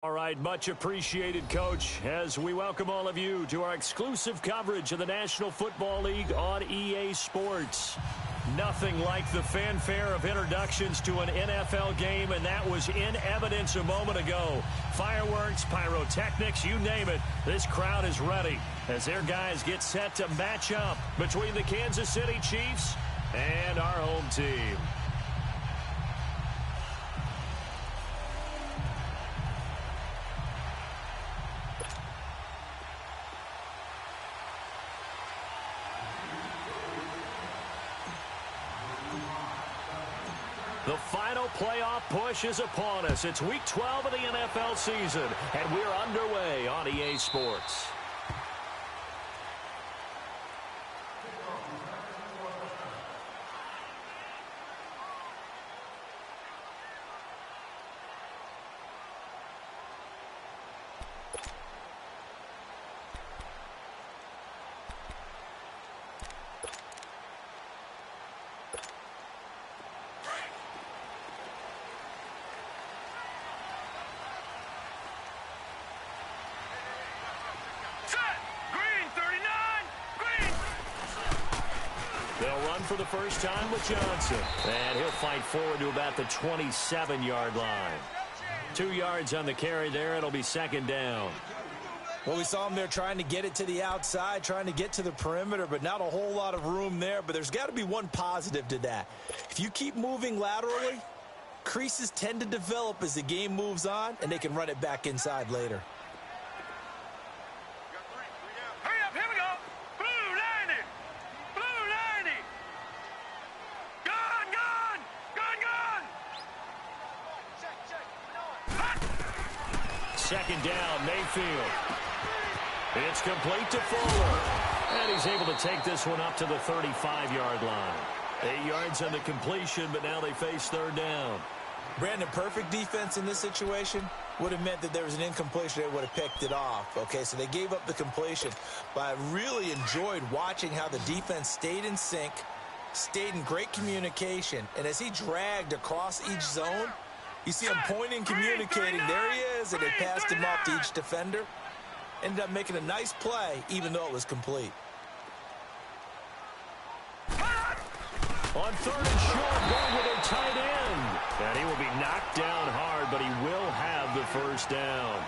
All right, much appreciated, Coach, as we welcome all of you to our exclusive coverage of the National Football League on EA Sports. Nothing like the fanfare of introductions to an NFL game, and that was in evidence a moment ago. Fireworks, pyrotechnics, you name it, this crowd is ready as their guys get set to match up between the Kansas City Chiefs and our home team. The final playoff push is upon us. It's Week 12 of the NFL season, and we're underway on EA Sports. They'll run for the first time with Johnson. And he'll fight forward to about the 27-yard line. 2 yards on the carry there. It'll be second down. Well, we saw him there trying to get it to the outside, trying to get to the perimeter, but not a whole lot of room there. But there's got to be one positive to that. If you keep moving laterally, creases tend to develop as the game moves on, and they can run it back inside later. Second down, Mayfield. It's complete to Fuller. And he's able to take this one up to the 35-yard line. 8 yards on the completion, but now they face third down. Brandon, perfect defense in this situation would have meant that there was an incompletion. They would have picked it off. Okay, so they gave up the completion. But I really enjoyed watching how the defense stayed in sync, stayed in great communication. And as he dragged across each zone, you see him pointing, communicating. There he is, and they passed him off to each defender. Ended up making a nice play, even though it was complete. On third and short, going with a tight end. And he will be knocked down hard, but he will have the first down.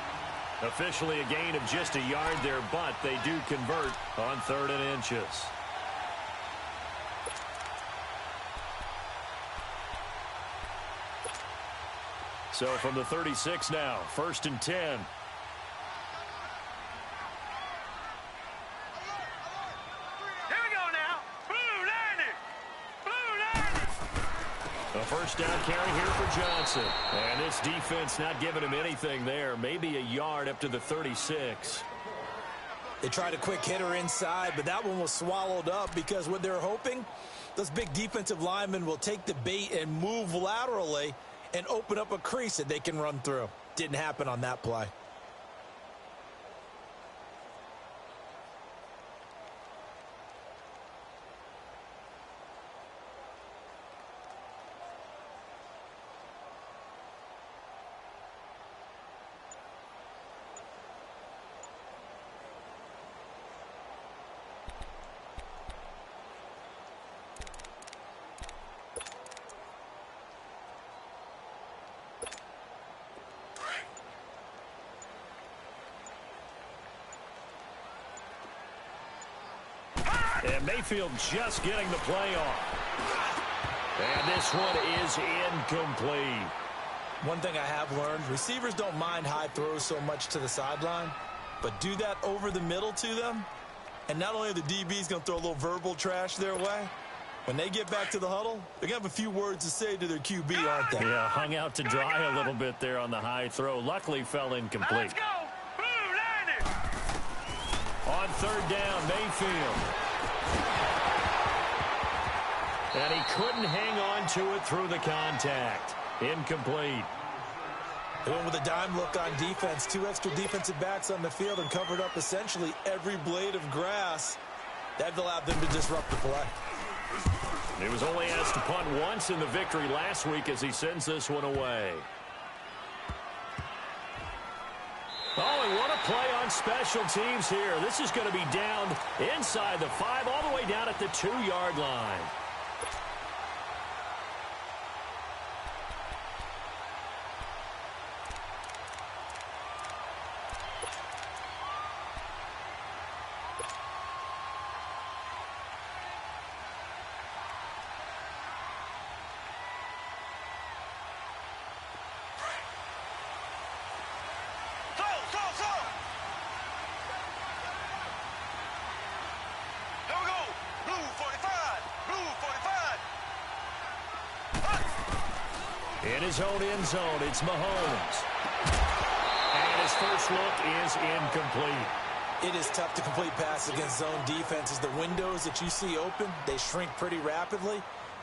Officially a gain of just a yard there, but they do convert on 3rd and inches. So from the 36 now, 1st and 10. Here we go now. Blue 90. A first down carry here for Johnson. And this defense not giving him anything there. Maybe a yard up to the 36. They tried a quick hitter inside, but that one was swallowed up because what they're hoping, those big defensive linemen will take the bait and move laterally and open up a crease that they can run through. Didn't happen on that play. And Mayfield just getting the play off. And this one is incomplete. One thing I have learned, receivers don't mind high throws so much to the sideline, but do that over the middle to them, and not only are the DBs going to throw a little verbal trash their way, when they get back to the huddle, they're going to have a few words to say to their QB, aren't they? Yeah, hung out to dry a little bit there on the high throw. Luckily fell incomplete. Let's go. Blue 90. On 3rd down, Mayfield. And he couldn't hang on to it through the contact. Incomplete. They went with a dime look on defense. 2 extra defensive backs on the field and covered up essentially every blade of grass. That allowed them to disrupt the play. He was only asked to punt once in the victory last week as he sends this one away. play on special teams here. This is going to be down inside the 5, all the way down at the 2-yard line. In his own end zone, it's Mahomes. And his first look is incomplete. It is tough to complete passes against zone defenses. The windows that you see open, they shrink pretty rapidly.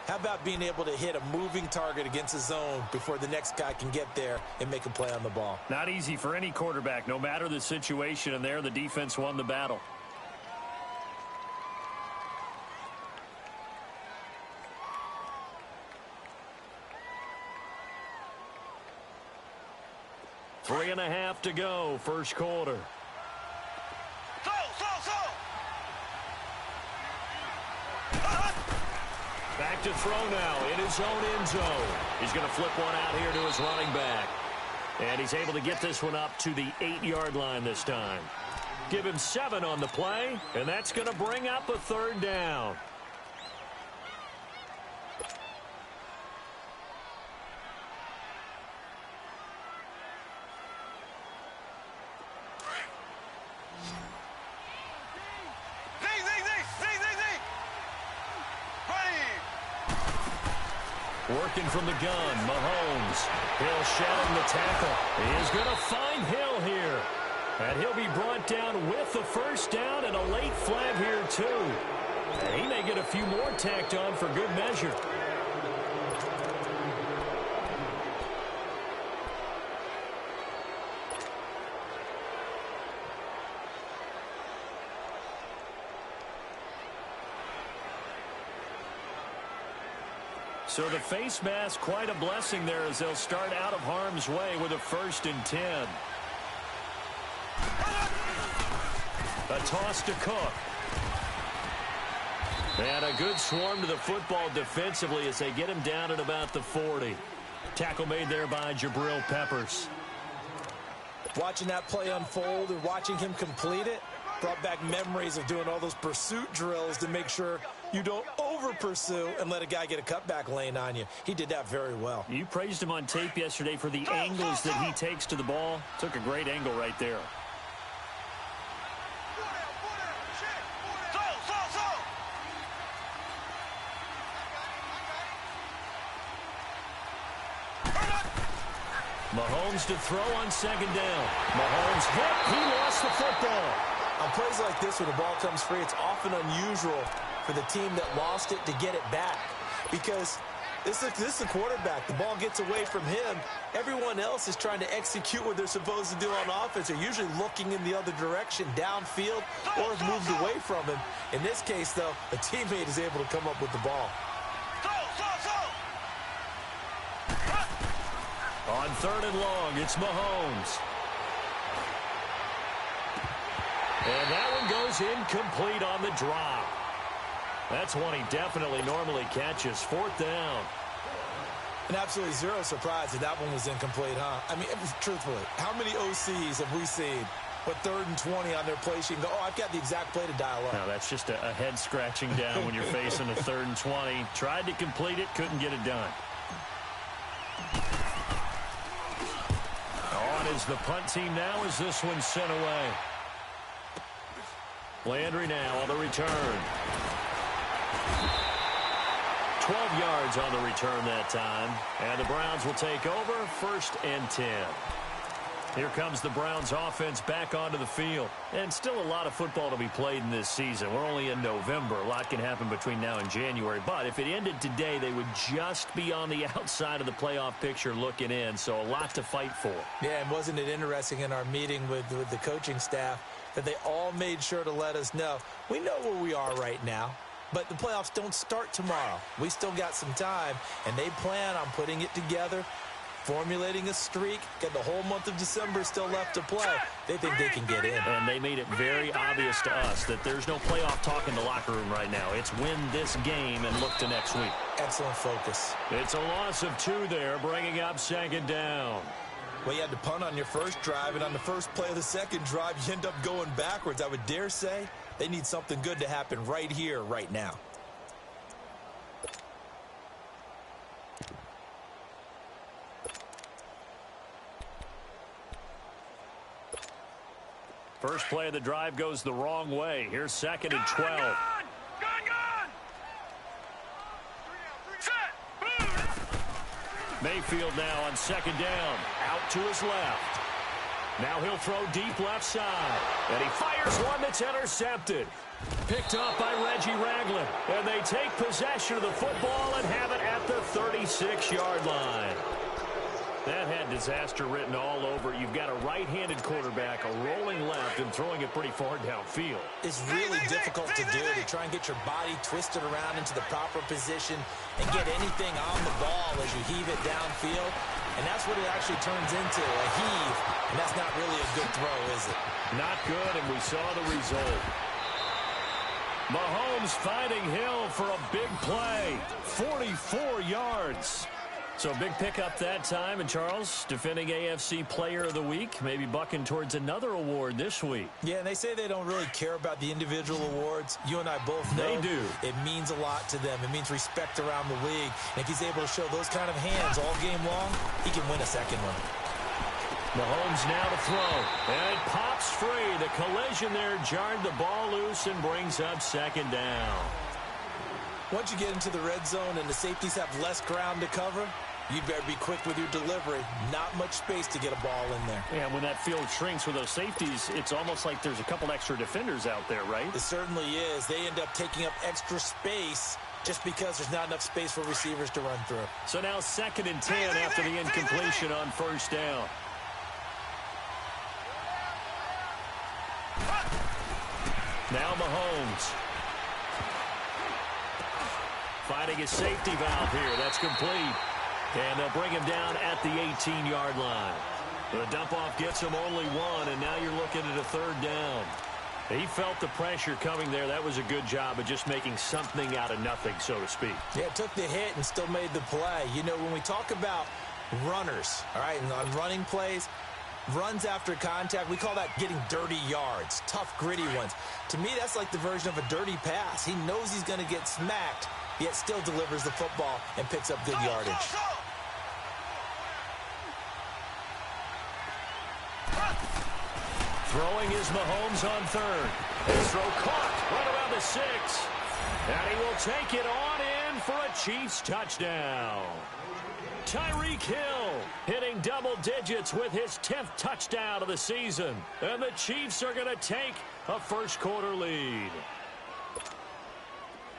How about being able to hit a moving target against a zone before the next guy can get there and make a play on the ball? Not easy for any quarterback, no matter the situation, and there the defense won the battle. Three and a half to go, first quarter. Back to throw now in his own end zone. He's going to flip one out here to his running back. And he's able to get this one up to the 8-yard line this time. Give him 7 on the play, and that's going to bring up a third down. Working from the gun, Mahomes. Hill shedding the tackle. He is going to find Hill here. And he'll be brought down with the first down and a late flag here, too. And he may get a few more tacked on for good measure. So the face mask, quite a blessing there as they'll start out of harm's way with a 1st and 10. A toss to Cook. And a good swarm to the football defensively as they get him down at about the 40. Tackle made there by Jabril Peppers. Watching that play unfold and watching him complete it brought back memories of doing all those pursuit drills to make sure you don't over-pursue and let a guy get a cutback lane on you. He did that very well. You praised him on tape yesterday for the angles that he takes to the ball. Took a great angle right there. Mahomes to throw on 2nd down. Mahomes hit. He lost the football. On plays like this, when the ball comes free, it's often unusual for the team that lost it to get it back. Because this is the quarterback. The ball gets away from him. Everyone else is trying to execute what they're supposed to do on offense. They're usually looking in the other direction, downfield, or have moved away from him. In this case, though, a teammate is able to come up with the ball. On 3rd and long, it's Mahomes. And that one goes incomplete on the drop. That's one he definitely normally catches. 4th down. And absolutely zero surprise that that one was incomplete, huh? I mean, truthfully, how many OCs have we seen with 3rd and 20 on their play sheet and go, oh, I've got the exact play to dial up? No, that's just a head scratching down when you're facing a 3rd and 20. Tried to complete it, couldn't get it done. On is the punt team now as this one's sent away. Landry now on the return. 12 yards on the return that time. And the Browns will take over, 1st and 10. Here comes the Browns offense back onto the field. And still a lot of football to be played in this season. We're only in November. A lot can happen between now and January. But if it ended today, they would just be on the outside of the playoff picture looking in. So a lot to fight for. Yeah, and wasn't it interesting in our meeting with the coaching staff that they all made sure to let us know, we know where we are right now, but the playoffs don't start tomorrow. We still got some time, and they plan on putting it together formulating a streak, got the whole month of December still left to play. They think they can get in. And they made it very obvious to us that there's no playoff talk in the locker room right now. It's win this game and look to next week. Excellent focus. It's a loss of 2 there, bringing up second down. Well, you had to punt on your first drive, and on the first play of the second drive, you end up going backwards. I would dare say they need something good to happen right here, right now. First play of the drive goes the wrong way. Here's second and 12. Gone! Set! Boom! Mayfield now on second down. Out to his left. Now he'll throw deep left side. And he fires one that's intercepted. Picked off by Reggie Ragland. And they take possession of the football and have it at the 36-yard line. That had disaster written all over it. You've got a right-handed quarterback, a rolling left, and throwing it pretty far downfield. It's really difficult to do, to try and get your body twisted around into the proper position and get anything on the ball as you heave it downfield. And that's what it actually turns into, a heave. And that's not really a good throw, is it? Not good, and we saw the result. Mahomes finding Hill for a big play. 44 yards. So big pickup that time. And Charles, defending AFC Player of the Week, maybe bucking towards another award this week. Yeah, and they say they don't really care about the individual awards. You and I both know they do. It means a lot to them. It means respect around the league. And if he's able to show those kind of hands all game long, he can win a second one. Mahomes now to throw. And it pops free. The collision there jarred the ball loose and brings up second down. Once you get into the red zone and the safeties have less ground to cover, you better be quick with your delivery. Not much space to get a ball in there. And when that field shrinks with those safeties, it's almost like there's a couple extra defenders out there, right? It certainly is. They end up taking up extra space just because there's not enough space for receivers to run through. So now second and 10 after the incompletion on first down. Now Mahomes. Finding his safety valve here. That's complete. And they'll bring him down at the 18-yard line. The dump-off gets him only one, and now you're looking at a third down. He felt the pressure coming there. That was a good job of just making something out of nothing, so to speak. Yeah, it took the hit and still made the play. You know, when we talk about runners, all right, and on running plays, runs after contact, we call that getting dirty yards, tough, gritty ones. To me, that's like the version of a dirty pass. He knows he's going to get smacked, yet still delivers the football and picks up good yardage. Throwing is Mahomes on third. His throw caught right around the 6. And he will take it on in for a Chiefs touchdown. Tyreek Hill hitting double digits with his 10th touchdown of the season. And the Chiefs are going to take a first-quarter lead.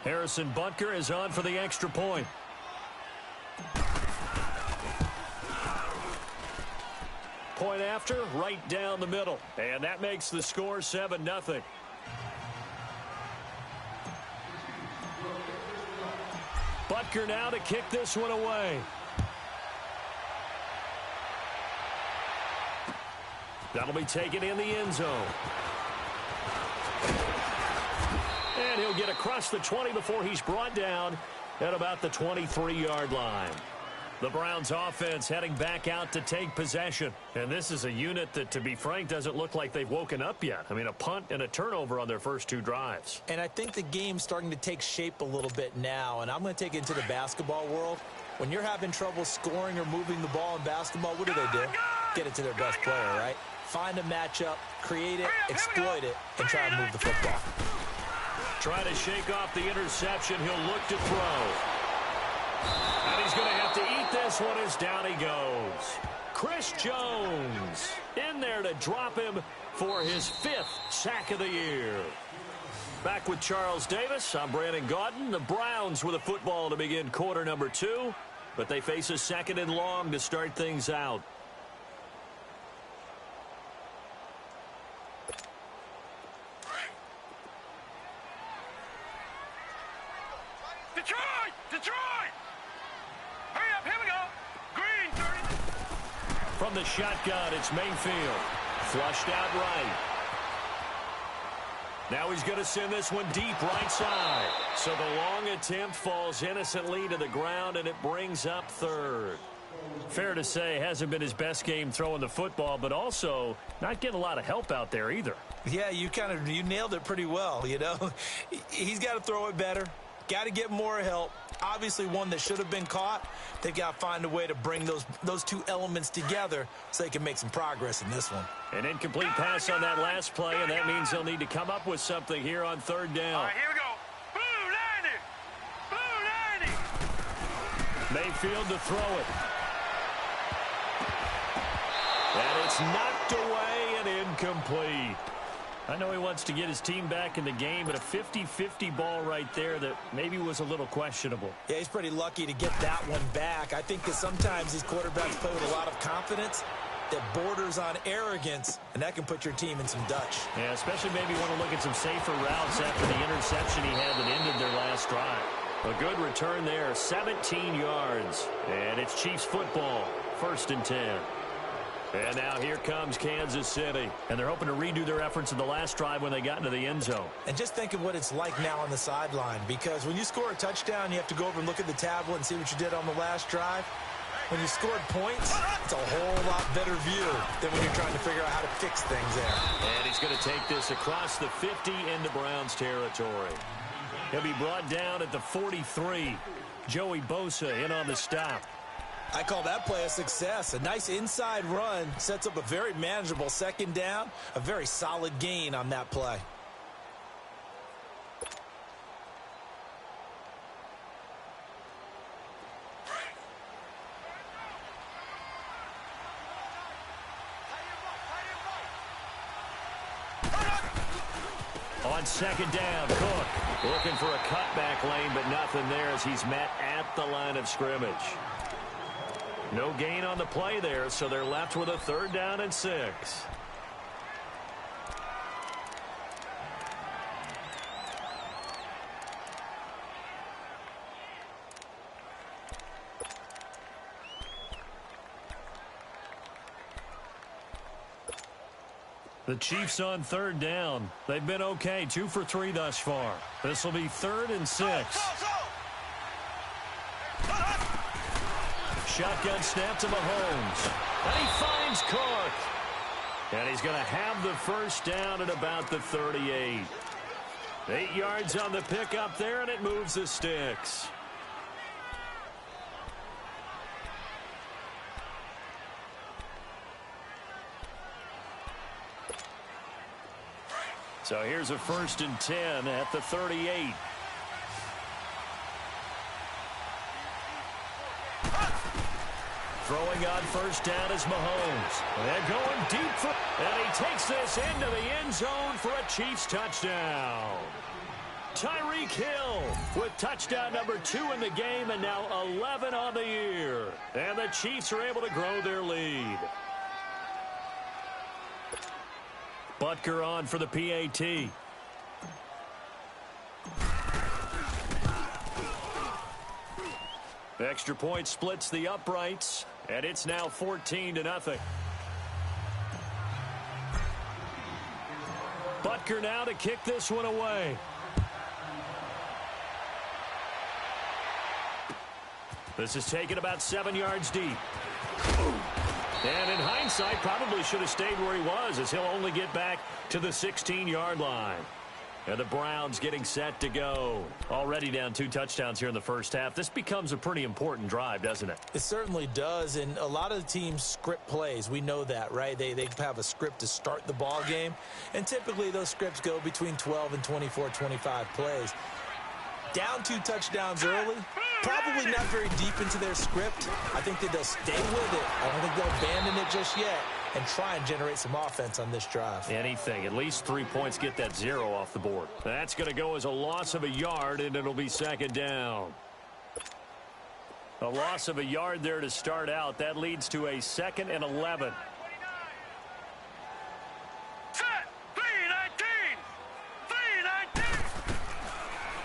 Harrison Butker is on for the extra point. Point after, right down the middle. And that makes the score 7-0. Butker now to kick this one away. That'll be taken in the end zone. And he'll get across the 20 before he's brought down at about the 23-yard line. The Browns offense heading back out to take possession. And this is a unit that, to be frank, doesn't look like they've woken up yet. I mean, a punt and a turnover on their first 2 drives. And I think the game's starting to take shape a little bit now. And I'm going to take it into the basketball world. When you're having trouble scoring or moving the ball in basketball, what do? Get it to their best player, right? Find a matchup, create it, exploit it, and try and move the football. Try to shake off the interception. He'll look to throw. And he's going to have to eat this one as down he goes. Chris Jones in there to drop him for his 5th sack of the year. Back with Charles Davis, I'm Brandon Gaudin. The Browns with a football to begin quarter number 2, but they face a second and long to start things out. Detroit! Detroit! Hurry up, here we go. Green, 30. From the shotgun, it's Mayfield. Flushed out right. Now he's going to send this one deep right side. So the long attempt falls innocently to the ground, and it brings up third. Fair to say, hasn't been his best game throwing the football, but also not getting a lot of help out there either. Yeah, you nailed it pretty well, you know. He's got to throw it better. Got to get more help. Obviously one that should have been caught. They've got to find a way to bring those two elements together so they can make some progress in this one. An incomplete pass on that last play, and that means they'll need to come up with something here on third down. All right, here we go. Blue 90. Mayfield to throw it. And it's knocked away and incomplete. I know he wants to get his team back in the game, but a 50-50 ball right there that maybe was a little questionable. Yeah, he's pretty lucky to get that one back. I think that sometimes these quarterbacks play with a lot of confidence that borders on arrogance, and that can put your team in some Dutch. Yeah, especially maybe want to look at some safer routes after the interception he had that ended their last drive. A good return there, 17 yards. And it's Chiefs football, 1st and 10. And now here comes Kansas City. And they're hoping to redo their efforts in the last drive when they got into the end zone. And just think of what it's like now on the sideline, because when you score a touchdown, you have to go over and look at the tablet and see what you did on the last drive. When you scored points, it's a whole lot better view than when you're trying to figure out how to fix things there. And he's going to take this across the 50 into Browns territory. He'll be brought down at the 43. Joey Bosa in on the stop. I call that play a success. A nice inside run sets up a very manageable 2nd down. A very solid gain on that play. On 2nd down, Cook looking for a cutback lane, but nothing there as he's met at the line of scrimmage. No gain on the play there, so they're left with a 3rd down and 6. The Chiefs on 3rd down. They've been okay, 2 for 3 thus far. This will be 3rd and 6. Shotgun snap to Mahomes. And he finds Cook. And he's going to have the 1st down at about the 38. 8 yards on the pickup there, and it moves the sticks. So here's a 1st and 10 at the 38. Throwing on 1st down is Mahomes. And going deep for... And he takes this into the end zone for a Chiefs touchdown. Tyreek Hill with touchdown number 2 in the game and now 11 on the year. And the Chiefs are able to grow their lead. Butker on for the PAT. Extra point splits the uprights, and it's now 14-0. Butker now to kick this one away. This is taken about 7 yards deep. And in hindsight, probably should have stayed where he was, as he'll only get back to the 16-yard line. And the Browns getting set to go. Already down 2 touchdowns here in the first half. This becomes a pretty important drive, doesn't it? It certainly does, and a lot of the teams script plays. We know that, right? They have a script to start the ball game, and typically those scripts go between 12 and 24, 25 plays. Down 2 touchdowns early, probably not very deep into their script. I think that they'll stay with it. I don't think they'll abandon it just yet and try and generate some offense on this drive. Anything. At least 3 points, get that 0 off the board. That's going to go as a loss of a yard, and it'll be 2nd down. A loss of a yard there to start out. That leads to a 2nd and 11. Set. 3-19. 3-19.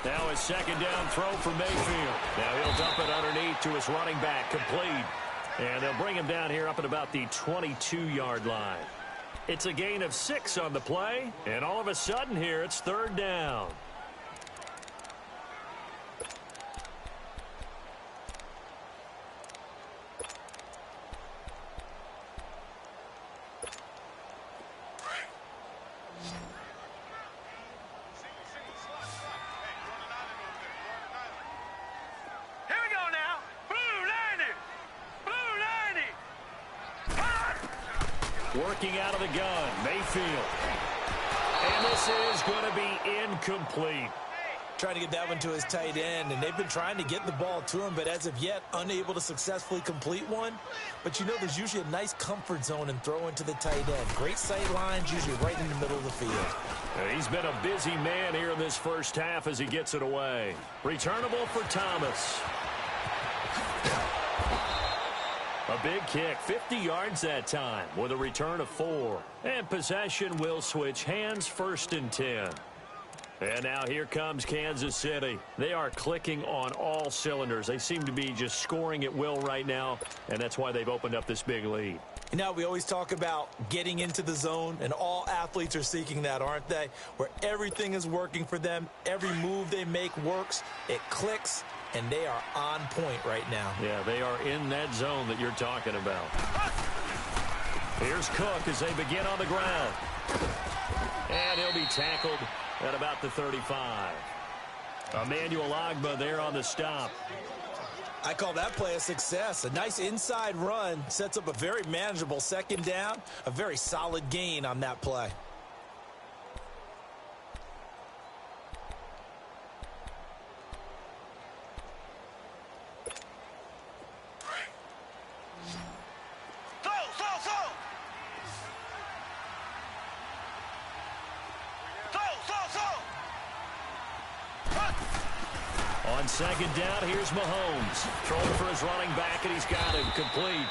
Now a 2nd down throw for Mayfield. Now he'll dump it underneath to his running back. Complete. And they'll bring him down here up at about the 22-yard line. It's a gain of 6 on the play, and all of a sudden here it's third down. Working out of the gun, Mayfield. And this is going to be incomplete. Trying to get that one to his tight end, and they've been trying to get the ball to him, but as of yet, unable to successfully complete one. But you know, there's usually a nice comfort zone and throw into the tight end. Great sight lines, usually right in the middle of the field. He's been a busy man here in this first half as he gets it away. Returnable for Thomas. A big kick, 50 yards that time with a return of 4. And possession will switch hands, 1st and 10. And now here comes Kansas City. They are clicking on all cylinders. They seem to be just scoring at will right now, and that's why they've opened up this big lead. You know, we always talk about getting into the zone, and all athletes are seeking that, aren't they? Where everything is working for them, every move they make works, it clicks, and they are on point right now. Yeah, they are in that zone that you're talking about. Here's Cook as they begin on the ground. And he'll be tackled at about the 35. Emmanuel Ogbah there on the stop. I call that play a success. A nice inside run sets up a very manageable 2nd down. A very solid gain on that play. On 2nd down, here's Mahomes. Throwing for his running back, and he's got him complete.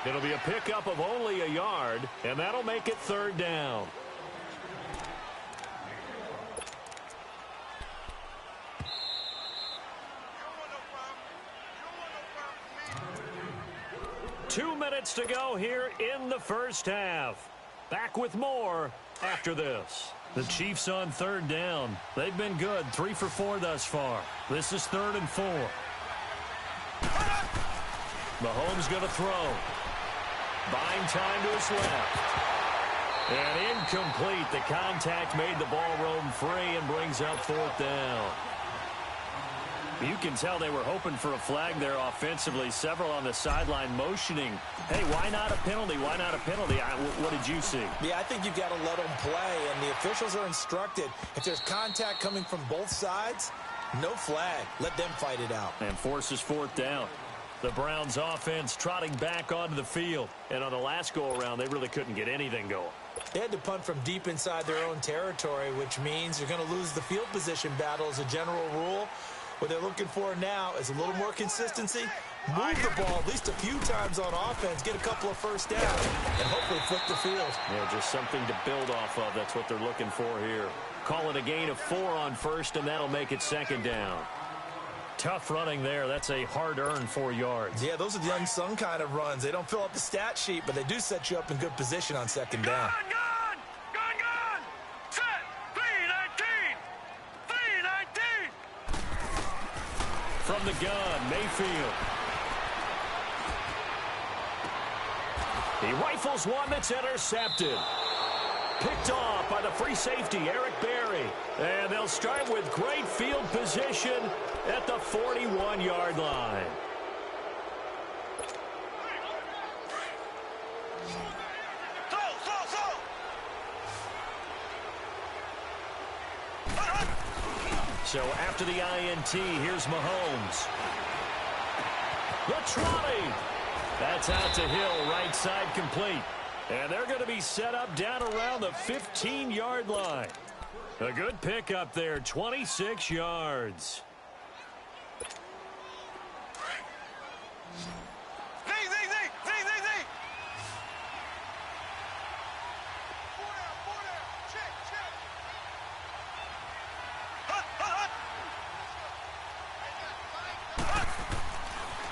It'll be a pickup of only a yard, and that'll make it 3rd down. Two minutes to go here in the first half. Back with more after this. The Chiefs on 3rd down. They've been good, 3 for 4 thus far. This is 3rd and 4. Mahomes going to throw. Buying time to his left. And incomplete. The contact made the ball roam free and brings up 4th down. You can tell they were hoping for a flag there offensively. Several on the sideline motioning. Hey, why not a penalty? Why not a penalty? What did you see? Yeah, I think you've got to let them play, and the officials are instructed. If there's contact coming from both sides, no flag. Let them fight it out. And forces 4th down. The Browns offense trotting back onto the field. And on the last go-around, they really couldn't get anything going. They had to punt from deep inside their own territory, which means you're going to lose the field position battle as a general rule. What they're looking for now is a little more consistency. Move the ball at least a few times on offense, get a couple of 1st downs, and hopefully flip the field. Yeah, just something to build off of. That's what they're looking for here. Call it a gain of 4 on 1st, and that'll make it 2nd down. Tough running there. That's a hard-earned 4 yards. Yeah, those are the unsung kind of runs. They don't fill up the stat sheet, but they do set you up in good position on 2nd down. Gun! Set! 3-19! 3-19! From the gun, Mayfield. He rifles one that's intercepted. Picked off by the free safety, Eric Berry. And they'll start with great field position at the 41-yard line. So after the INT, here's Mahomes. The trolley. That's out to Hill, right side complete. And they're going to be set up down around the 15-yard line. A good pickup there, 26 yards.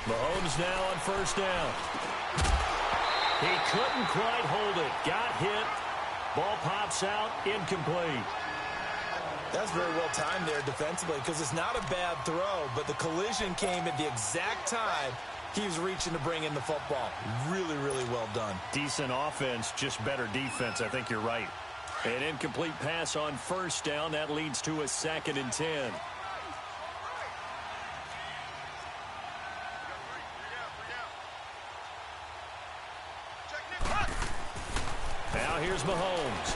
Mahomes now on 1st down. He couldn't quite hold it. Got hit. Ball pops out. Incomplete. That's very well timed there defensively because it's not a bad throw, but the collision came at the exact time he was reaching to bring in the football. Really, really well done. Decent offense, just better defense. I think you're right. An incomplete pass on first down. That leads to a 2nd and 10. Now here's Mahomes.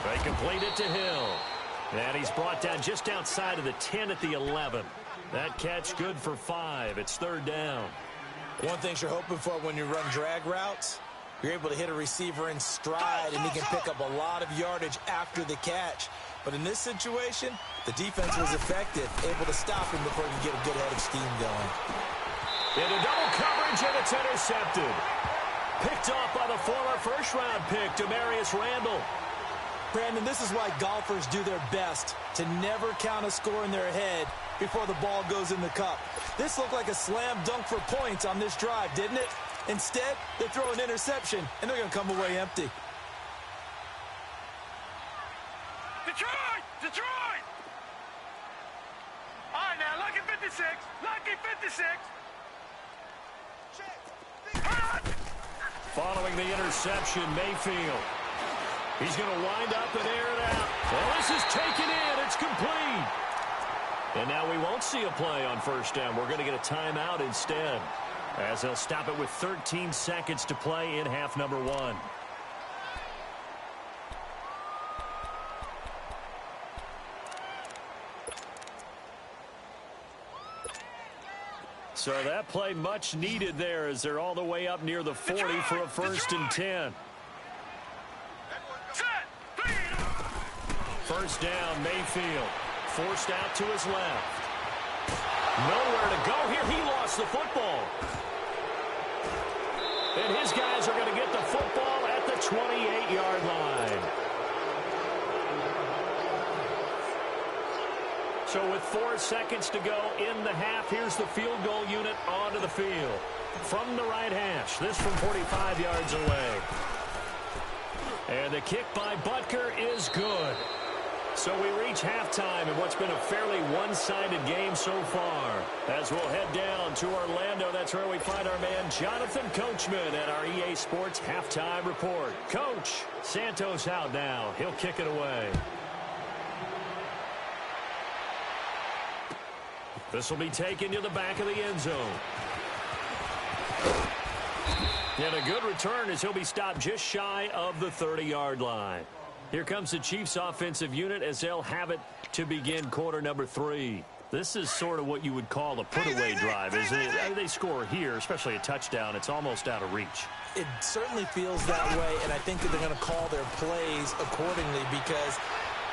They complete it to Hill. And he's brought down just outside of the 10 at the 11. That catch good for 5. It's 3rd down. One thing you're hoping for when you run drag routes, you're able to hit a receiver in stride, and he can pick up a lot of yardage after the catch. But in this situation, the defense was effective, able to stop him before he could get a good head of steam going. Into double coverage, and it's intercepted. Picked off by the former first-round pick, Demarius Randall. Brandon, this is why golfers do their best to never count a score in their head before the ball goes in the cup. This looked like a slam dunk for points on this drive, didn't it? Instead, they throw an interception, and they're going to come away empty. Detroit! Detroit! All right, now, lucky 56. Lucky 56. Hot! Following the interception, Mayfield. He's going to wind up and air it out. Well, this is taken in. It's complete. And now we won't see a play on first down. We're going to get a timeout instead, as they'll stop it with 13 seconds to play in half number 1. So that play much needed there as they're all the way up near the 40 for a 1st and 10. First down, Mayfield. Forced out to his left. Nowhere to go here. He lost the football. And his guys are going to get the football at the 28-yard line. So with 4 seconds to go in the half, here's the field goal unit onto the field. From the right hash, this from 45 yards away. And the kick by Butker is good. So we reach halftime in what's been a fairly one-sided game so far. As we'll head down to Orlando, that's where we find our man Jonathan Coachman at our EA Sports Halftime Report. Coach, Santos out now. He'll kick it away. This will be taken to the back of the end zone. And a good return as he'll be stopped just shy of the 30-yard line. Here comes the Chiefs offensive unit as they'll have it to begin quarter number 3. This is sort of what you would call a put-away drive, isn't it? They score here, especially a touchdown. It's almost out of reach. It certainly feels that way, and I think that they're going to call their plays accordingly because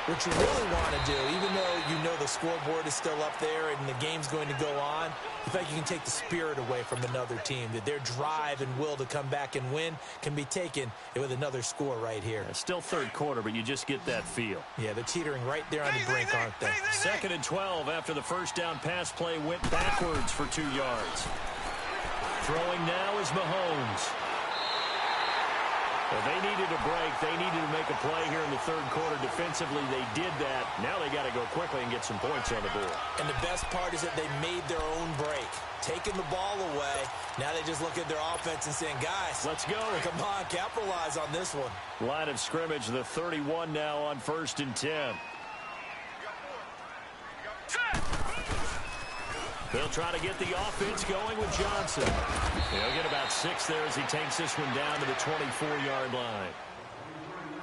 what you really want to do, even though you know the scoreboard is still up there and the game's going to go on, the fact you can take the spirit away from another team, that their drive and will to come back and win can be taken with another score right here. It's still third quarter, but you just get that feel. Yeah, they're teetering right there on the brink, aren't they? 2nd and 12 after the first down pass play went backwards for 2 yards. Throwing now is Mahomes. Well, they needed a break. They needed to make a play here in the third quarter. Defensively, they did that. Now they got to go quickly and get some points on the board. And the best part is that they made their own break. Taking the ball away. Now they just look at their offense and saying, guys, let's go. Come on, capitalize on this one. Line of scrimmage, the 31 now on 1st and 10. They'll try to get the offense going with Johnson. He'll get about 6 there as he takes this one down to the 24-yard line.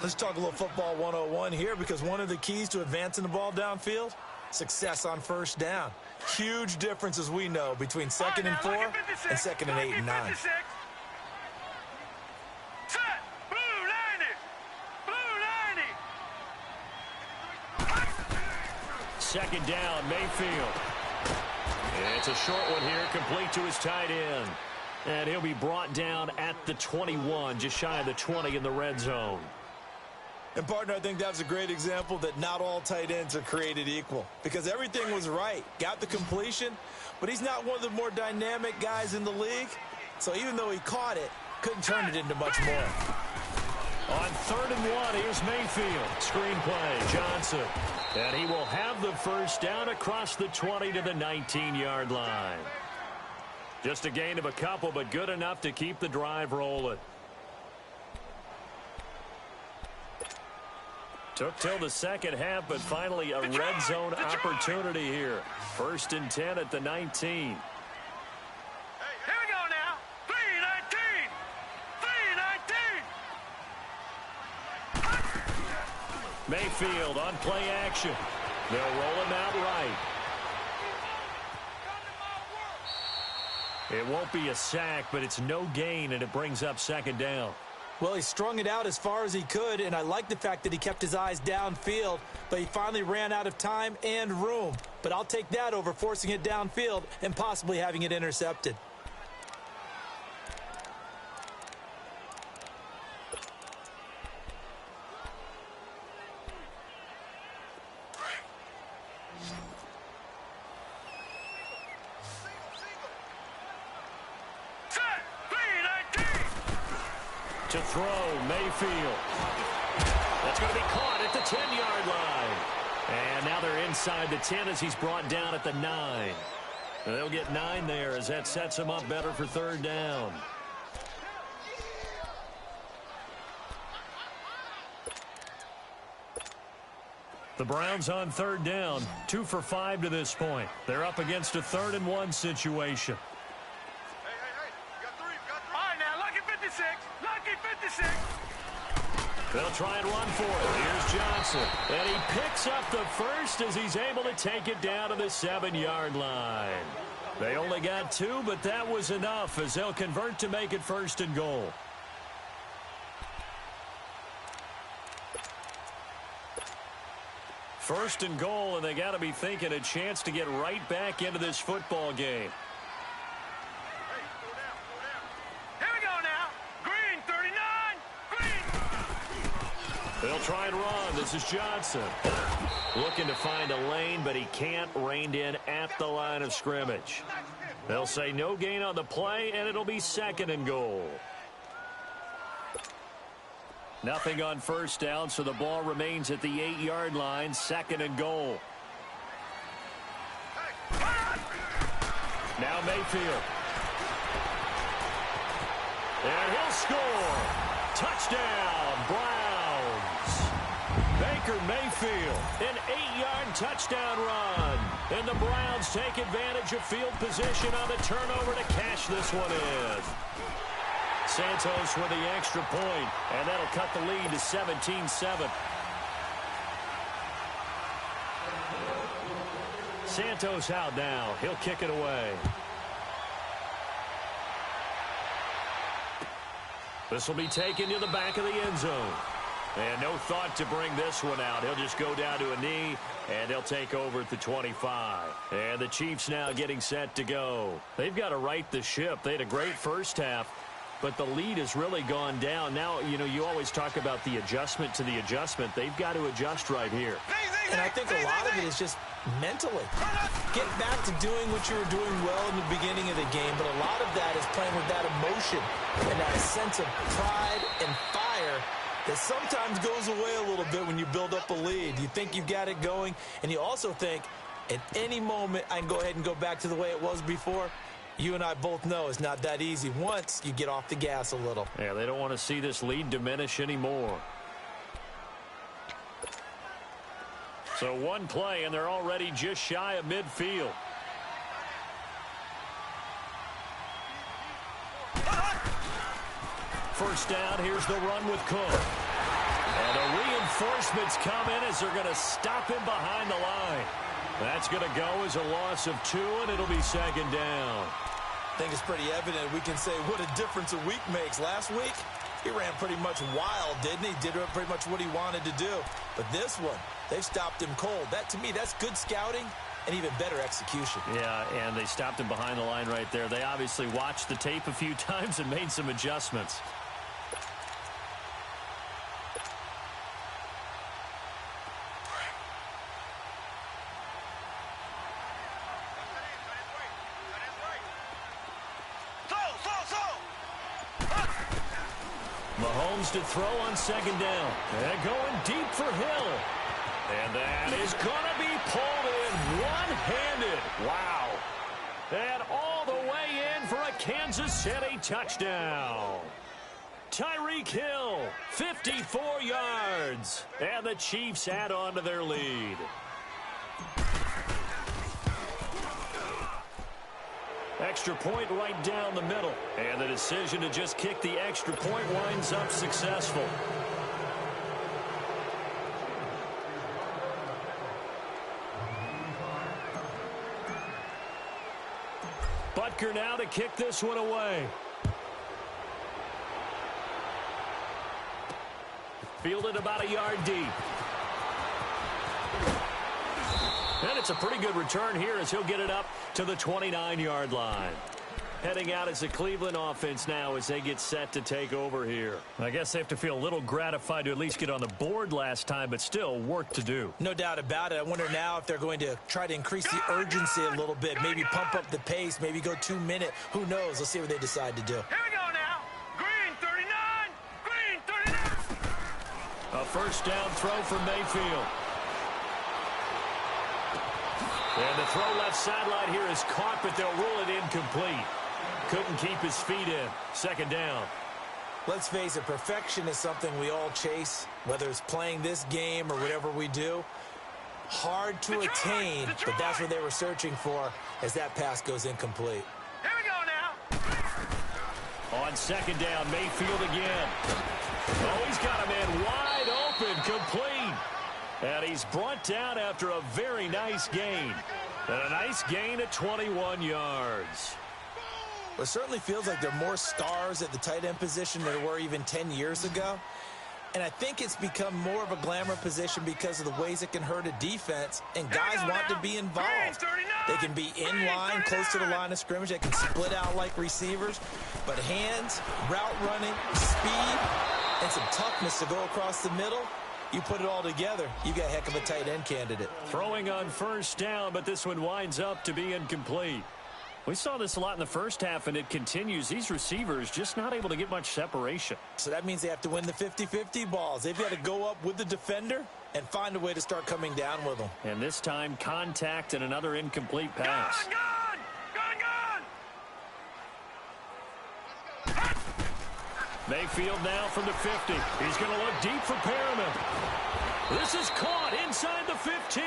Let's talk a little football 101 here because one of the keys to advancing the ball downfield, success on first down. Huge difference, as we know, between 2nd and 4 and 2nd and 8 and 9. Second down, Mayfield. It's a short one here, complete to his tight end. And he'll be brought down at the 21, just shy of the 20 in the red zone. And, partner, I think that's a great example that not all tight ends are created equal because everything was right. Got the completion, but he's not one of the more dynamic guys in the league. So even though he caught it, Couldn't turn it into much more. On 3rd and 1, here's Mayfield. Screen play, Johnson. And he will have the first down across the 20 to the 19-yard line. Just a gain of a couple, but good enough to keep the drive rolling. Took till the second half, but finally a red zone opportunity here. 1st and 10 at the 19. Here we go now. 3-19. 3-19. Mayfield on play action. They'll roll him out right. It won't be a sack, but it's no gain, and it brings up 2nd down. Well, he strung it out as far as he could, and I like the fact that he kept his eyes downfield, but he finally ran out of time and room. But I'll take that over forcing it downfield and possibly having it intercepted. To throw, Mayfield. That's going to be caught at the 10-yard line. And now they're inside the 10 as he's brought down at the 9. They'll get 9 there as that sets him up better for 3rd down. The Browns on 3rd down, 2 for 5 to this point. They're up against a 3rd and 1 situation. They'll try and run for it. Here's Johnson. And he picks up the first as he's able to take it down to the 7-yard line. They only got 2, but that was enough as they'll convert to make it 1st and goal. First and goal, and they got to be thinking a chance to get right back into this football game. They'll try and run. This is Johnson. Looking to find a lane, but he can't. Reined in at the line of scrimmage. They'll say no gain on the play, and it'll be 2nd and goal. Nothing on 1st down, so the ball remains at the 8-yard line. 2nd and goal. Now Mayfield. And he'll score. Touchdown, Browns. Baker Mayfield, an 8-yard touchdown run. And the Browns take advantage of field position on the turnover to cash this one in. Santos with the extra point, and that'll cut the lead to 17-7. Santos out now. He'll kick it away. This will be taken to the back of the end zone. And no thought to bring this one out. He'll just go down to a knee, and they'll take over at the 25. And the Chiefs now getting set to go. They've got to right the ship. They had a great first half, but the lead has really gone down. Now, you know, you always talk about the adjustment to the adjustment. They've got to adjust right here. And I think a lot of it is just mentally. Get back to doing what you were doing well in the beginning of the game, but a lot of that is playing with that emotion and that sense of pride and fire that sometimes goes away a little bit when you build up a lead. You think you've got it going, and you also think at any moment I can go ahead and go back to the way it was before. You and I both know it's not that easy once you get off the gas a little. Yeah, they don't want to see this lead diminish anymore. So one play, and they're already just shy of midfield. First down, here's the run with Cook. And the reinforcements come in as they're going to stop him behind the line. That's going to go as a loss of 2, and it'll be 2nd down. I think it's pretty evident. We can say what a difference a week makes. Last week, he ran pretty much wild, didn't he? Did pretty much what he wanted to do. But this one, they've stopped him cold. That, to me, that's good scouting and even better execution. Yeah, and they stopped him behind the line right there. They obviously watched the tape a few times and made some adjustments. Mahomes to throw on second down. And going deep for Hill. And that is going to be pulled in one-handed. Wow. And all the way in for a Kansas City touchdown. Tyreek Hill, 54 yards. And the Chiefs add on to their lead. Extra point right down the middle. And the decision to just kick the extra point winds up successful. Butker now to kick this one away. Fielded about a yard deep. And it's a pretty good return here as he'll get it up to the 29-yard line. Heading out as the Cleveland offense now as they get set to take over here. I guess they have to feel a little gratified to at least get on the board last time, but still work to do. No doubt about it. I wonder now if they're going to try to increase the urgency a little bit, maybe pump up the pace, maybe go 2 minute. Who knows? Let's see what they decide to do. Here we go now. Green 39. Green 39. A first down throw for Mayfield. And the throw left sideline here is caught, but they'll rule it incomplete. Couldn't keep his feet in. Second down. Let's face it, perfection is something we all chase, whether it's playing this game or whatever we do. Hard to attain, but that's what they were searching for as that pass goes incomplete. Here we go now. On second down, Mayfield again. Oh, he's got a man wide open, complete. And he's brought down after a very nice gain. And a nice gain at 21 yards. Well, it certainly feels like there are more stars at the tight end position than there were even 10 years ago. And I think it's become more of a glamour position because of the ways it can hurt a defense. And guys want to be involved. They can be in line, close to the line of scrimmage. They can split out like receivers. But hands, route running, speed, and some toughness to go across the middle. You put it all together, you got a heck of a tight end candidate. Throwing on first down, but this one winds up to be incomplete. We saw this a lot in the first half, and it continues. These receivers just not able to get much separation. So that means they have to win the 50-50 balls. They've got to go up with the defender and find a way to start coming down with them. And this time, contact and another incomplete pass. Gone. Mayfield now from the 50. He's going to look deep for Perriman. This is caught inside the 15.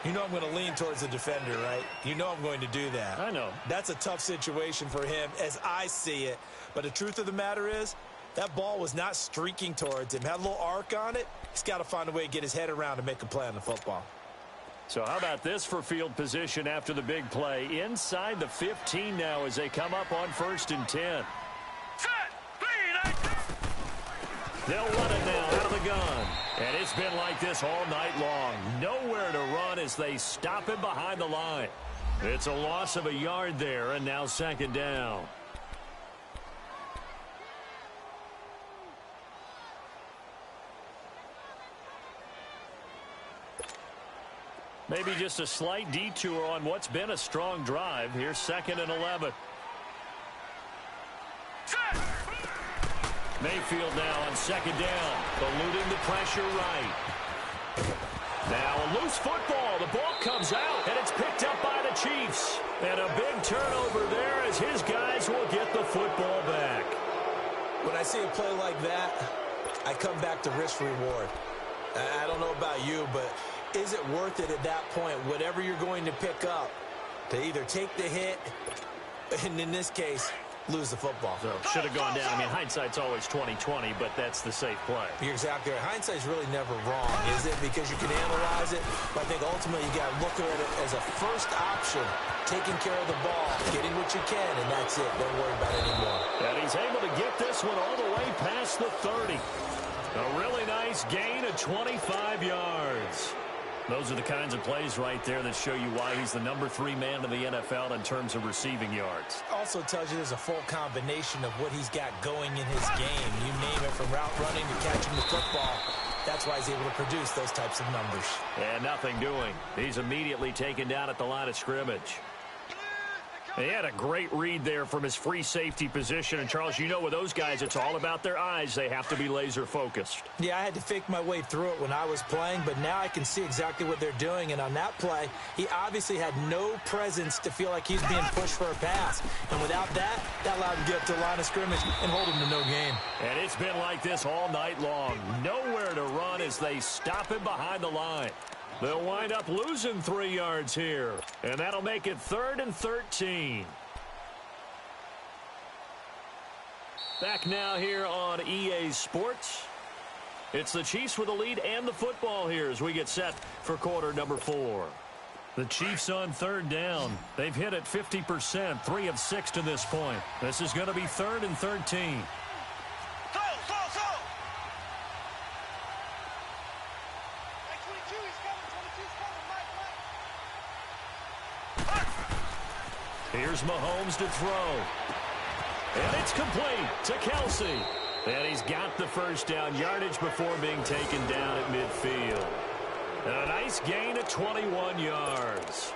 You know I'm going to lean towards the defender, right? You know I'm going to do that. I know. That's a tough situation for him as I see it. But the truth of the matter is, that ball was not streaking towards him. Had a little arc on it. He's got to find a way to get his head around and make a play on the football. So how about this for field position after the big play? Inside the 15 now as they come up on 1st and 10. They'll run it now out of the gun. And it's been like this all night long. Nowhere to run as they stop him behind the line. It's a loss of a yard there, and now second down. Maybe just a slight detour on what's been a strong drive. Here's 2nd and 11. Mayfield now on second down, eluding the pressure right. Now a loose football. The ball comes out, and it's picked up by the Chiefs. And a big turnover there as his guys will get the football back. When I see a play like that, I come back to risk-reward. I don't know about you, but is it worth it at that point, whatever you're going to pick up, to either take the hit, and in this case, lose the football? So should have gone down. I mean, hindsight's always 20/20, but that's the safe play. You're exactly right. Hindsight's really never wrong, is it? Because you can analyze it, but I think ultimately you got to look at it as a first option, taking care of the ball, getting what you can, and that's it. Don't worry about it anymore. And he's able to get this one all the way past the 30. A really nice gain of 25 yards. Those are the kinds of plays right there that show you why he's the #3 man in the NFL in terms of receiving yards. Also tells you there's a full combination of what he's got going in his game. You name it, from route running to catching the football. That's why he's able to produce those types of numbers. And nothing doing. He's immediately taken down at the line of scrimmage. He had a great read there from his free safety position. And, Charles, you know with those guys, it's all about their eyes. They have to be laser focused. Yeah, I had to fake my way through it when I was playing, but now I can see exactly what they're doing. And on that play, he obviously had no presence to feel like he's being pushed for a pass. And without that, that allowed him to get up to the line of scrimmage and hold him to no gain. And it's been like this all night long. Nowhere to run as they stop him behind the line. They'll wind up losing 3 yards here. And that'll make it 3rd and 13. Back now here on EA Sports. It's the Chiefs with the lead and the football here as we get set for quarter number 4. The Chiefs on 3rd down. They've hit it 50%, 3 of 6 to this point. This is going to be 3rd and 13. Here's Mahomes to throw. And it's complete to Kelsey. And he's got the first down yardage before being taken down at midfield. And a nice gain of 21 yards.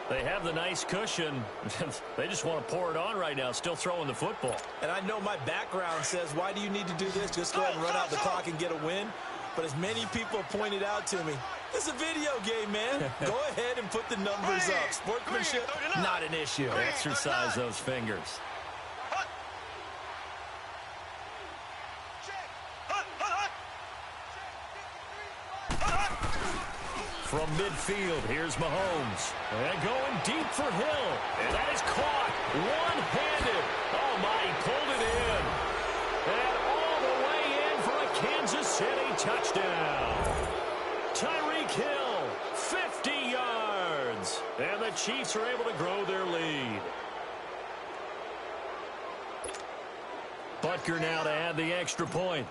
They have the nice cushion. They just want to pour it on right now, still throwing the football. And I know my background says, why do you need to do this? Just go ahead and run out the clock and get a win. But as many people pointed out to me, it's a video game, man. Go ahead and put the numbers up. Sportsmanship, not an issue. Exercise those fingers. From midfield, here's Mahomes. And going deep for Hill. And that is caught one-handed. Oh, my, he pulled it in. And all the way in for a Kansas City touchdown. Tyreek Hill, 50 yards. And the Chiefs are able to grow their lead. Butker now to add the extra point.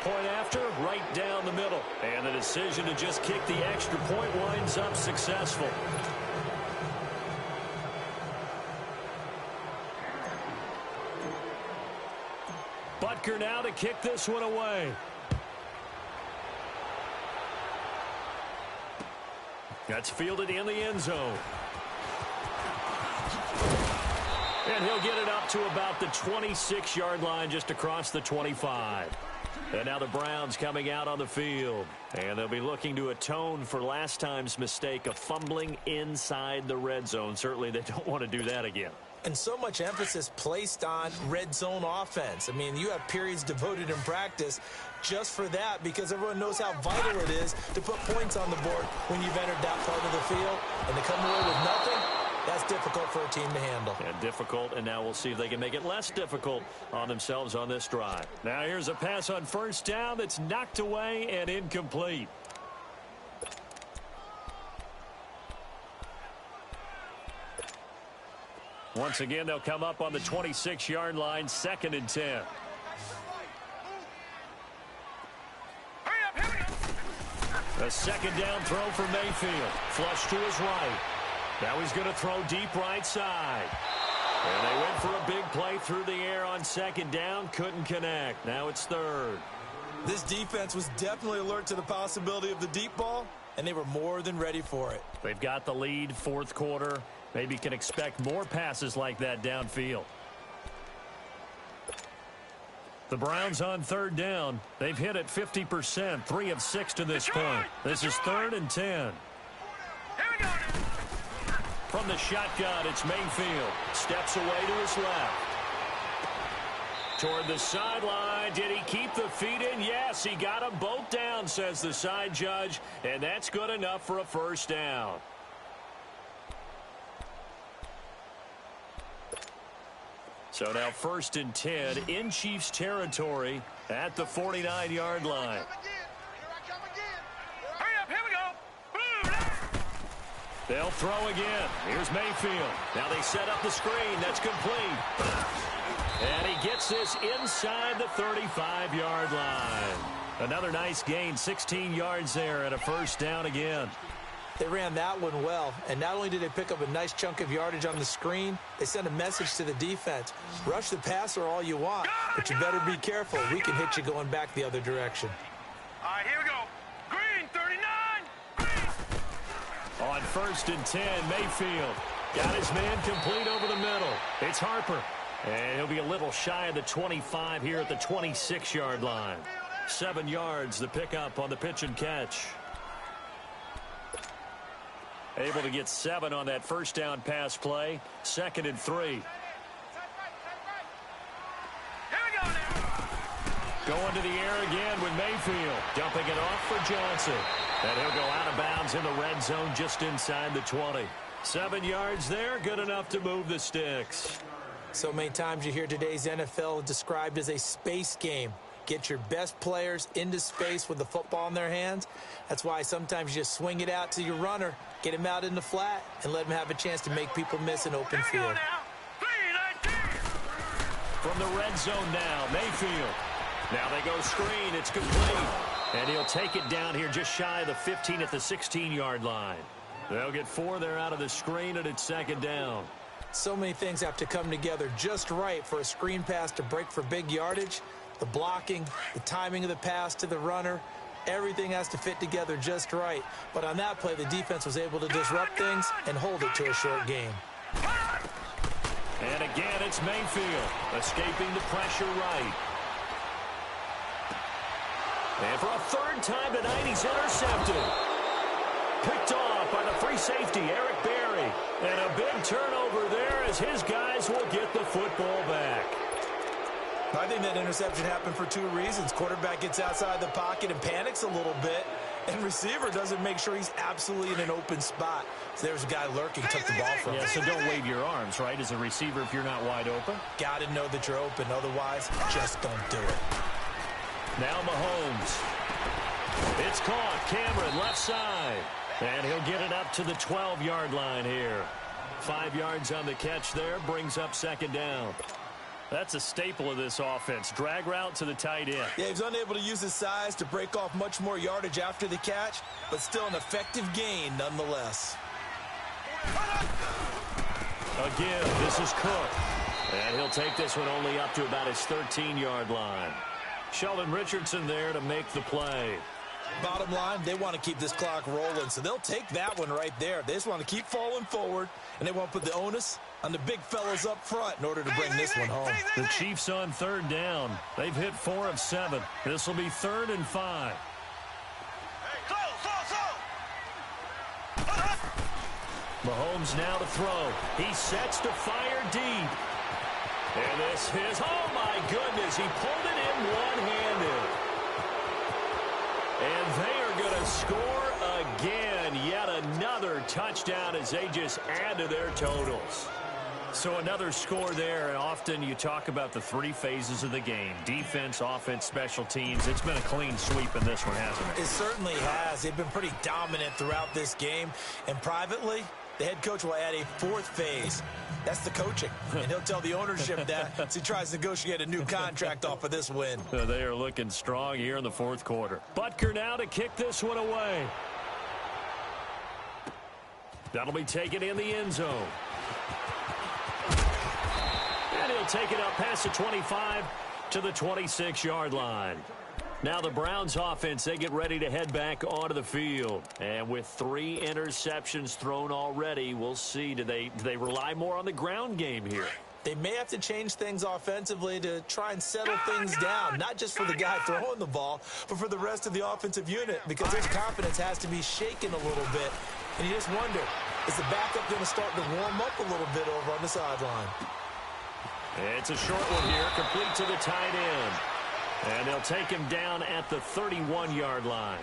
Point after, right down the middle. And the decision to just kick the extra point winds up successful. Butker now to kick this one away. That's fielded in the end zone. And he'll get it up to about the 26-yard line, just across the 25. And now the Browns coming out on the field. And they'll be looking to atone for last time's mistake of fumbling inside the red zone. Certainly they don't want to do that again. And so much emphasis placed on red zone offense. I mean, you have periods devoted in practice just for that because everyone knows how vital it is to put points on the board when you've entered that part of the field. And to come away with nothing, that's difficult for a team to handle. And difficult, and now we'll see if they can make it less difficult on themselves on this drive. Now here's a pass on first down that's knocked away and incomplete. Once again, they'll come up on the 26-yard line, 2nd and 10. A second down throw for Mayfield. Flush to his right. Now he's going to throw deep right side. And they went for a big play through the air on 2nd down. Couldn't connect. Now it's 3rd. This defense was definitely alert to the possibility of the deep ball, and they were more than ready for it. They've got the lead, 4th quarter. Maybe can expect more passes like that downfield. The Browns on 3rd down. They've hit it 50%, 3 of 6 to this point. This is 3rd and 10. Here we go. From the shotgun, it's Mayfield. Steps away to his left. Toward the sideline. Did he keep the feet in? Yes, he got them both down, says the side judge. And that's good enough for a first down. So now 1st and 10 in Chiefs territory at the 49-yard line. Hurry up, here we go. They'll throw again. Here's Mayfield. Now they set up the screen. That's complete. And he gets this inside the 35-yard line. Another nice gain, 16 yards there and a first down again. They ran that one well, and not only did they pick up a nice chunk of yardage on the screen, they sent a message to the defense. Rush the passer all you want, but you better be careful. We can hit you going back the other direction. All right, here we go. Green, 39. Green. On 1st and 10, Mayfield got his man complete over the middle. It's Harper. And he'll be a little shy of the 25 here at the 26-yard line. 7 yards, the pickup on the pitch and catch. Able to get 7 on that first down pass play. 2nd and 3. Going to the air again with Mayfield. Dumping it off for Johnson. And he'll go out of bounds in the red zone just inside the 20. 7 yards there, good enough to move the sticks. So many times you hear today's NFL described as a space game. Get your best players into space with the football in their hands. That's why sometimes you just swing it out to your runner, get him out in the flat, and let him have a chance to make people miss an open field. From the red zone now, Mayfield. Now they go screen. It's complete. And he'll take it down here just shy of the 15 at the 16-yard line. They'll get 4 there out of the screen, and it's 2nd down. So many things have to come together just right for a screen pass to break for big yardage. The blocking, the timing of the pass to the runner, everything has to fit together just right. But on that play, the defense was able to disrupt things and hold it to a short game. And again, it's Mayfield escaping the pressure right. And for a 3rd time tonight, he's intercepted. Picked off by the free safety, Eric Berry. And a big turnover there as his guys will get the football back. I think that interception happened for 2 reasons. Quarterback gets outside the pocket and panics a little bit. And receiver doesn't make sure he's absolutely in an open spot. So there's a guy lurking, took the ball from him. Yeah, so don't wave your arms, right, as a receiver if you're not wide open. Got to know that you're open. Otherwise, just don't do it. Now Mahomes. It's caught. Cameron left side. And he'll get it up to the 12-yard line here. 5 yards on the catch there. Brings up 2nd down. That's a staple of this offense. Drag route to the tight end. Yeah, he's unable to use his size to break off much more yardage after the catch, but still an effective gain nonetheless. Again, this is Cook. And he'll take this one only up to about his 13-yard line. Sheldon Richardson there to make the play. Bottom line, they want to keep this clock rolling, so they'll take that one right there. They just want to keep falling forward, and they want to put the onus on the big fellas up front in order to bring this one home. The Chiefs on 3rd down. They've hit 4 of 7. This will be 3rd and 5. Mahomes now to throw. He sets to fire deep. And this is, oh my goodness, he pulled it in one-handed. And they are going to score again. Yet another touchdown as they just add to their totals. So another score there, and often you talk about the 3 phases of the game. Defense, offense, special teams. It's been a clean sweep in this one, hasn't it? It certainly has. They've been pretty dominant throughout this game. And privately, the head coach will add a 4th phase. That's the coaching. And he'll tell the ownership that as he tries to negotiate a new contract off of this win. They are looking strong here in the 4th quarter. Butker now to kick this one away. That'll be taken in the end zone. And he'll take it up past the 25 to the 26-yard line. Now the Browns offense, they get ready to head back onto the field. And with 3 interceptions thrown already, we'll see. Do they rely more on the ground game here? They may have to change things offensively to try and settle things down, not just for the guy throwing the ball, but for the rest of the offensive unit, because his confidence has to be shaken a little bit. And you just wonder, is the backup going to start to warm up a little bit over on the sideline? It's a short one here, complete to the tight end. And they'll take him down at the 31-yard line.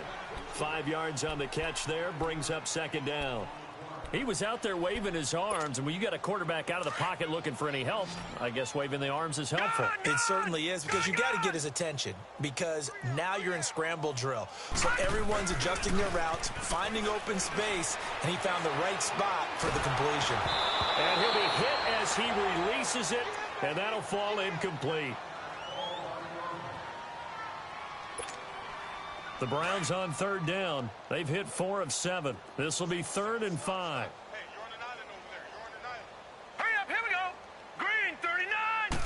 5 yards on the catch there, brings up 2nd down. He was out there waving his arms, and when you got a quarterback out of the pocket looking for any help, I guess waving the arms is helpful. It certainly is, because you got to get his attention, because now you're in scramble drill. So everyone's adjusting their routes, finding open space, and he found the right spot for the completion. And he'll be hit as he releases it, and that'll fall incomplete. The Browns on 3rd down. They've hit 4 of 7. This will be 3rd and 5. Hey, you're on an island over there. You're on an island. Hurry up, here we go. Green, 39.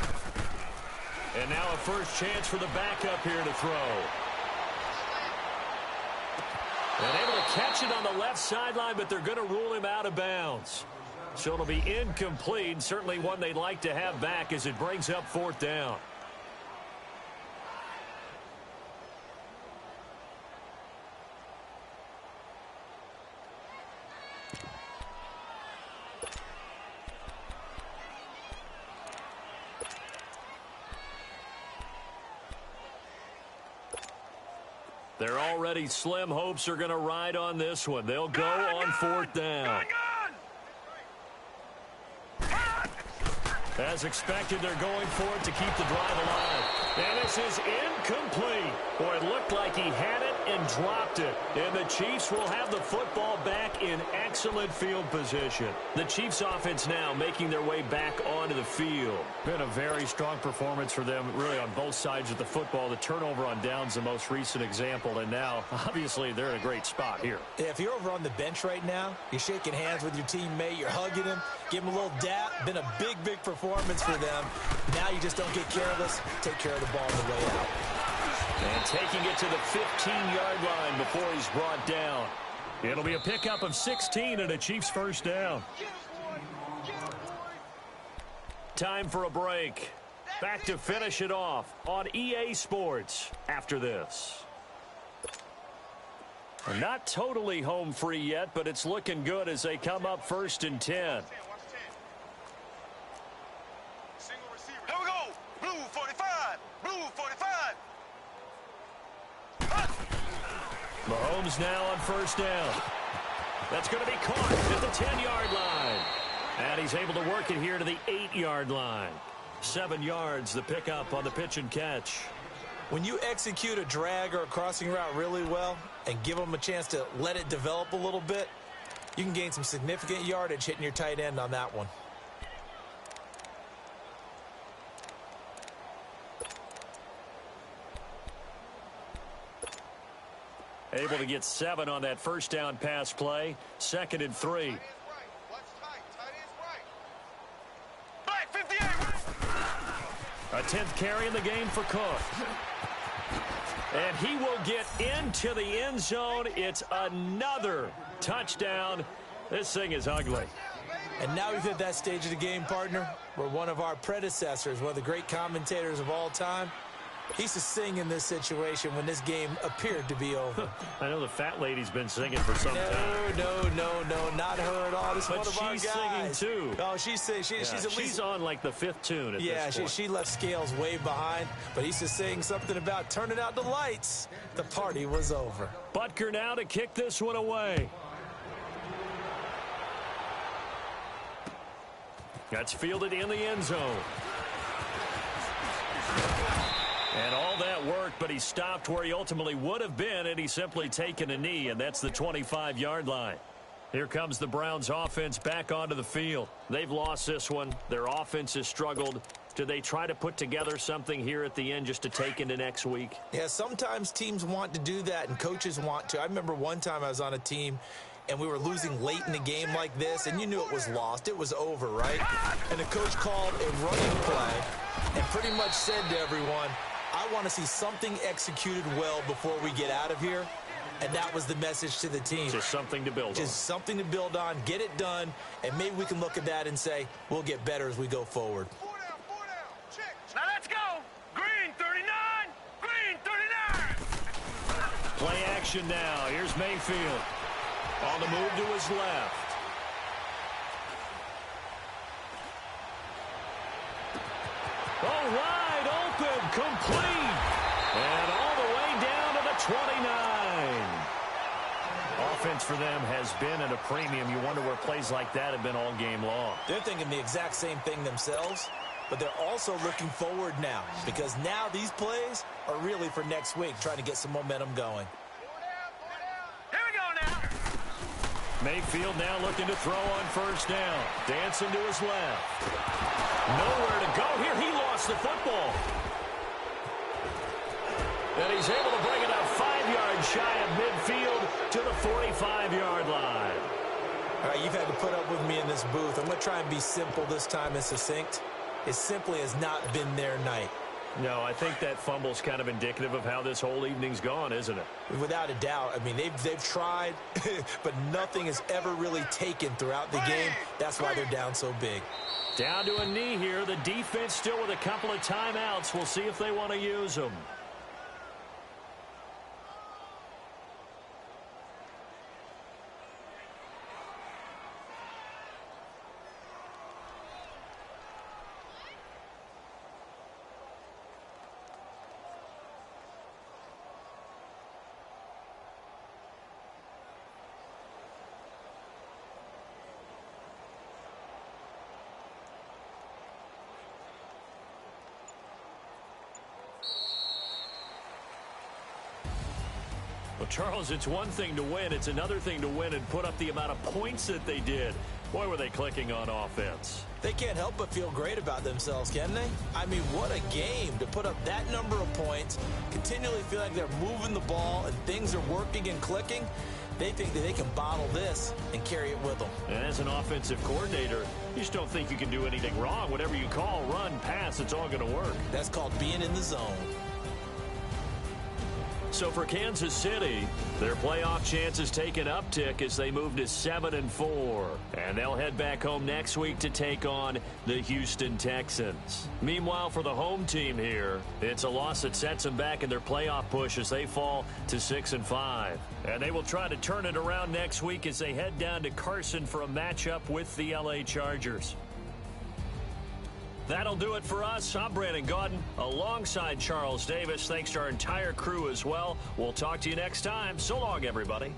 And now a first chance for the backup here to throw. And able to catch it on the left sideline, but they're going to rule him out of bounds. So it'll be incomplete, certainly one they'd like to have back as it brings up 4th down. Their already slim hopes are going to ride on this one. They'll go on 4th down. As expected, they're going for it to keep the drive alive. And this is incomplete. Boy, it looked like he had it and dropped it. And the Chiefs will have the football back in excellent field position. The Chiefs offense now making their way back onto the field. Been a very strong performance for them, really, on both sides of the football. The turnover on downs, the most recent example. And now, obviously, they're in a great spot here. Yeah, if you're over on the bench right now, you're shaking hands with your teammate, you're hugging him, give him a little dap. Been a big, big performance for them. Now you just don't get careless. Take care of the ball on the way out. And taking it to the 15-yard line before he's brought down. It'll be a pickup of 16 and a Chiefs first down. Time for a break. Back to finish it off on EA Sports after this. Not totally home free yet, but it's looking good as they come up 1st and 10. Here we go. Blue 45. Blue 45. Mahomes now on 1st down. That's going to be caught at the 10-yard line. And he's able to work it here to the 8-yard line. 7 yards, the pickup on the pitch and catch. When you execute a drag or a crossing route really well and give them a chance to let it develop a little bit, you can gain some significant yardage hitting your tight end on that one. Able to get 7 on that 1st down pass play. 2nd and 3. Black 58. A 10th carry in the game for Cook. And he will get into the end zone. It's another touchdown. This thing is ugly. And now we've hit that stage of the game, partner, where one of our predecessors, one of the great commentators of all time, he used to sing in this situation when this game appeared to be over. I know the fat lady's been singing for some time. No, not her at all. This is But one of our she's guys. singing, too. Oh, she's at least... She's on, like, the 5th tune at this point. She left Scales way behind, but he used to sing something about turning out the lights. The party was over. Butker now to kick this one away. That's fielded in the end zone. And all that worked, but he stopped where he ultimately would have been, and he's simply taken a knee, and that's the 25-yard line. Here comes the Browns offense back onto the field. They've lost this one. Their offense has struggled. Do they try to put together something here at the end just to take into next week? Yeah, sometimes teams want to do that, and coaches want to. I remember one time I was on a team, and we were losing late in the game like this, and you knew it was lost. It was over, right? And the coach called a running play and pretty much said to everyone, I want to see something executed well before we get out of here. And that was the message to the team. Just something to build on. Just something to build on, get it done, and maybe we can look at that and say, we'll get better as we go forward. 4 down. Check. Now let's go. Green 39. Green 39. Play action now. Here's Mayfield. On the move to his left. Oh, wide open, complete. And all the way down to the 29. Offense for them has been at a premium. You wonder where plays like that have been all game long. They're thinking the exact same thing themselves, but they're also looking forward now because now these plays are really for next week, trying to get some momentum going. 4 down. Here we go now. Mayfield now looking to throw on 1st down. Dancing to his left. Nowhere to go here. He lost the football. And he's able to bring it up 5 yards shy of midfield to the 45-yard line. All right, you've had to put up with me in this booth. I'm going to try and be simple this time and succinct. It simply has not been their night. No, I think that fumble's kind of indicative of how this whole evening's gone, isn't it? Without a doubt. I mean, they've tried, but nothing has ever really taken throughout the game. That's why they're down so big. Down to a knee here. The defense still with a couple of timeouts. We'll see if they want to use them. Well, Charles, it's one thing to win. It's another thing to win and put up the amount of points that they did. Boy, were they clicking on offense. They can't help but feel great about themselves, can they? I mean, what a game to put up that number of points, continually feel like they're moving the ball and things are working and clicking. They think that they can bottle this and carry it with them. And as an offensive coordinator, you just don't think you can do anything wrong. Whatever you call, run, pass, it's all going to work. That's called being in the zone. So for Kansas City, their playoff chances take an uptick as they move to 7-4. And they'll head back home next week to take on the Houston Texans. Meanwhile, for the home team here, it's a loss that sets them back in their playoff push as they fall to 6-5. And they will try to turn it around next week as they head down to Carson for a matchup with the LA Chargers. That'll do it for us. I'm Brandon Gaudin alongside Charles Davis. Thanks to our entire crew as well. We'll talk to you next time. So long, everybody.